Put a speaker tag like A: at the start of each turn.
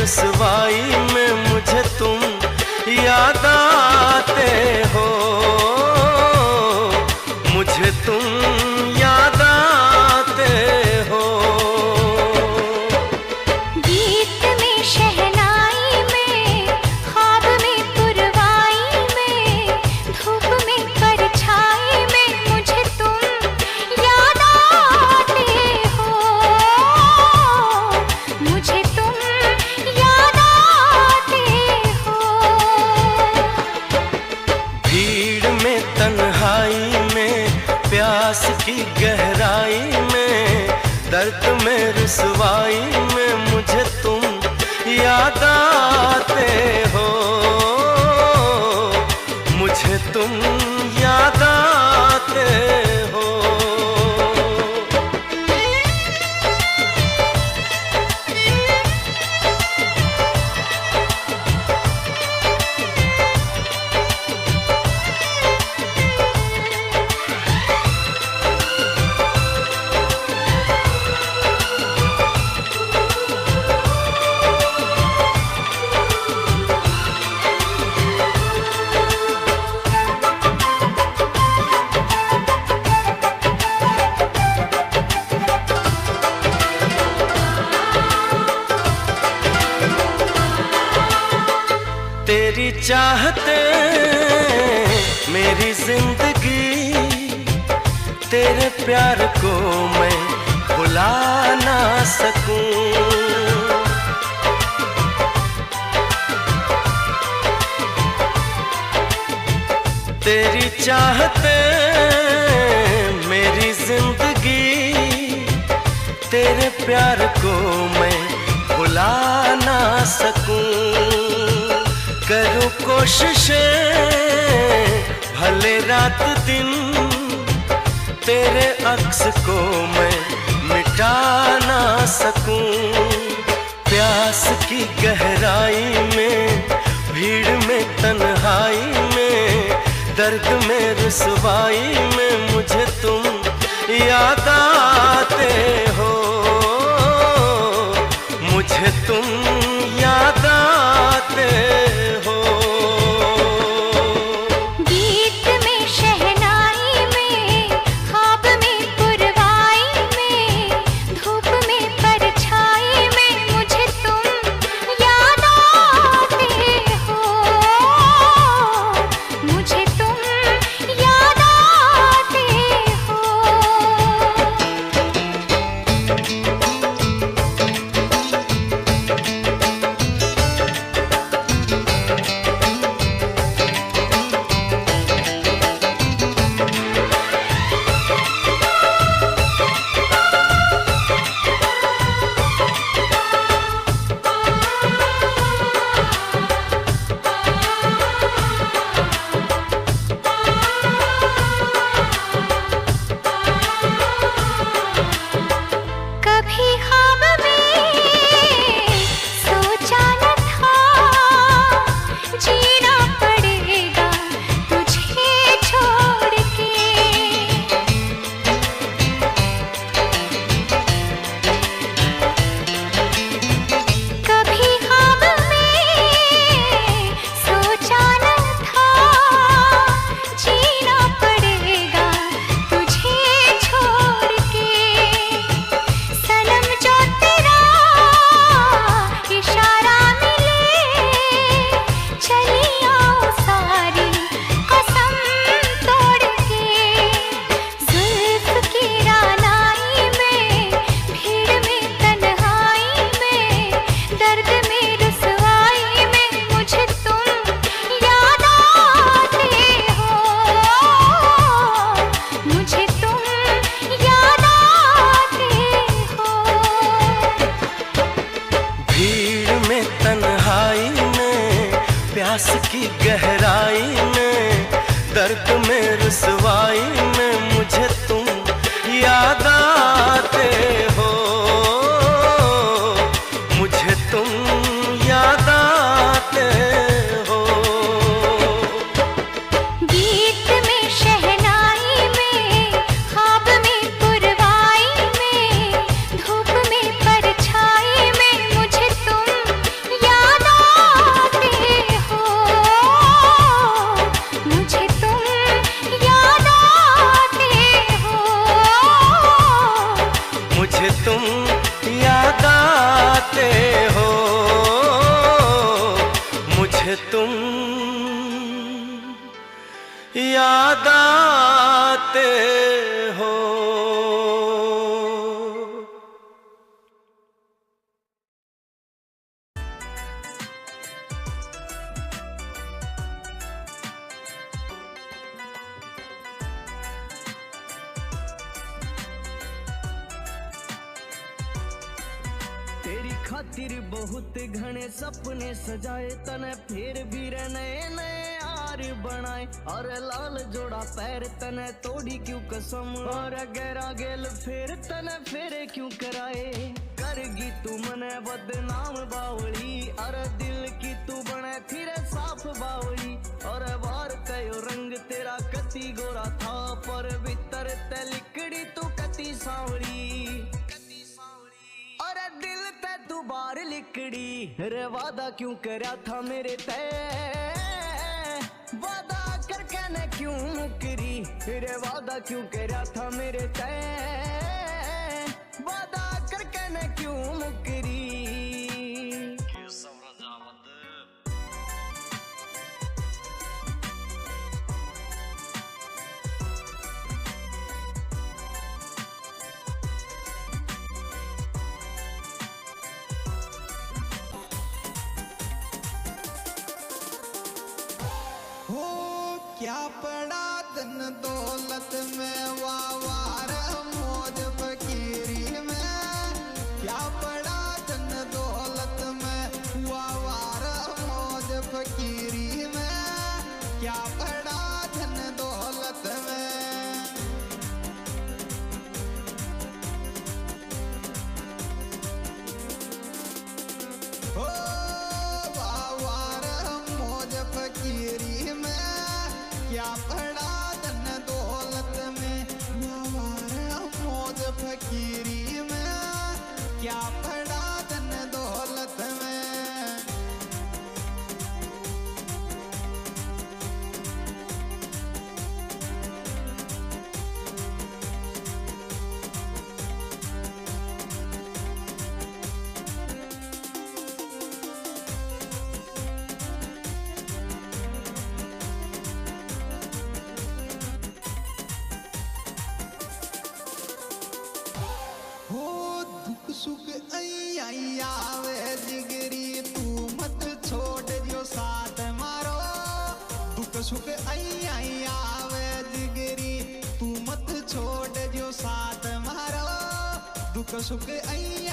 A: रुसवाई में मुझे तुम याद आते हो, मुझे तुम याद आते हो।
B: गीत में शहनाई में, ख्वाब में पुरवाई में, धूप में परछाई में मुझे तुम याद आते हो, मुझे तुम याद आते हो।
A: भीड़ में तन्हाई में, प्यास की गहराई में, दर्द में रुसवाई में मुझे तुम याद आते हो, मुझे तुम याद आते हो। तेरी चाहते मेरी जिंदगी, तेरे प्यार को मैं भुला ना सकूं। तेरी चाहते मेरी जिंदगी, तेरे प्यार को मैं भुला ना सकूं। करूं कोशिशें भले रात दिन, तेरे अक्स को मैं मिटा ना सकूं। प्यास की गहराई में, भीड़ में तन्हाई में, दर्द में रुसवाई में मुझे तुम याद आते हो, मुझे तुम याद आते हो।
B: गीत में शहनाई में, ख्वाब में पुरवाई में, धूप में परछाई में मुझे तुम याद आते हो, मुझे तुम याद आते हो। कभी ख्वाब में सोचा न था, जीना पड़ेगा तुझे छोड़ के। कभी ख्वाब में सोचा न था, जीना पड़ेगा तुझे छोड़ के। सनम जो तेरा इशारा मिले, चली आओ सारी कसम तोड़ के। जुल्फ की रानाई में, भीड़ में तन्हाई में, दर्द में रुसवाई में मुझे तुम याद आते हो, मुझे तुम याद आते हो।
A: भीड़ में तन्हाई में, प्यास की गहराई में, दर्द में रुसवाई में मुझे तुम याद आते हो, मुझे तुम याद आते हो।
B: गीत में शहनाई में, ख्वाब में पुरवाई में, धूप में परछाई में मुझे तुम
A: आते हो, मुझे तुम याद आते हो।
C: तेरी खातिर बहुत घने सपने सजाए, तने फिर भी नए नए यार बनाए। और लाल जोड़ा पैर तने तोड़ी क्यों कसम, और गहरा गेल फिर तने फेरे क्यों कराए। करगी तू मने बदनाम बावली, और दिल की तू बने फिर साफ बावली। और बार कयो रंग तेरा कति गोरा था, पर भीतर ते लिकड़ी तू कति सांवली। और दिल ते तू बार लिकड़ी, रे वादा क्यों करया था मेरे ते, वादा करके ने क्यों मुकरी। रे वादा क्यों करया था मेरे ते, वादा करके ने क्यों मुकरी।
D: हो क्या पड़ा धन दौलत में, वावार मौज फकीरी में। क्या पड़ा धन दौलत में, वावार मौज फकीरी में। क्या पड़ा धन दौलत में। हो वावार मौज फकीरी में। क्या पड़ा धन दौलत में, वावार मौज फकीरी में। क्या पड़ा धन दौलत में। हो दुख सुख आई आवे जिगरी, तू मत छोड़ दियो साथ मारो। दुख सुख आई आवे जिगरी, तू मत छोड़ दियो साथ मारो। दुख सुख आई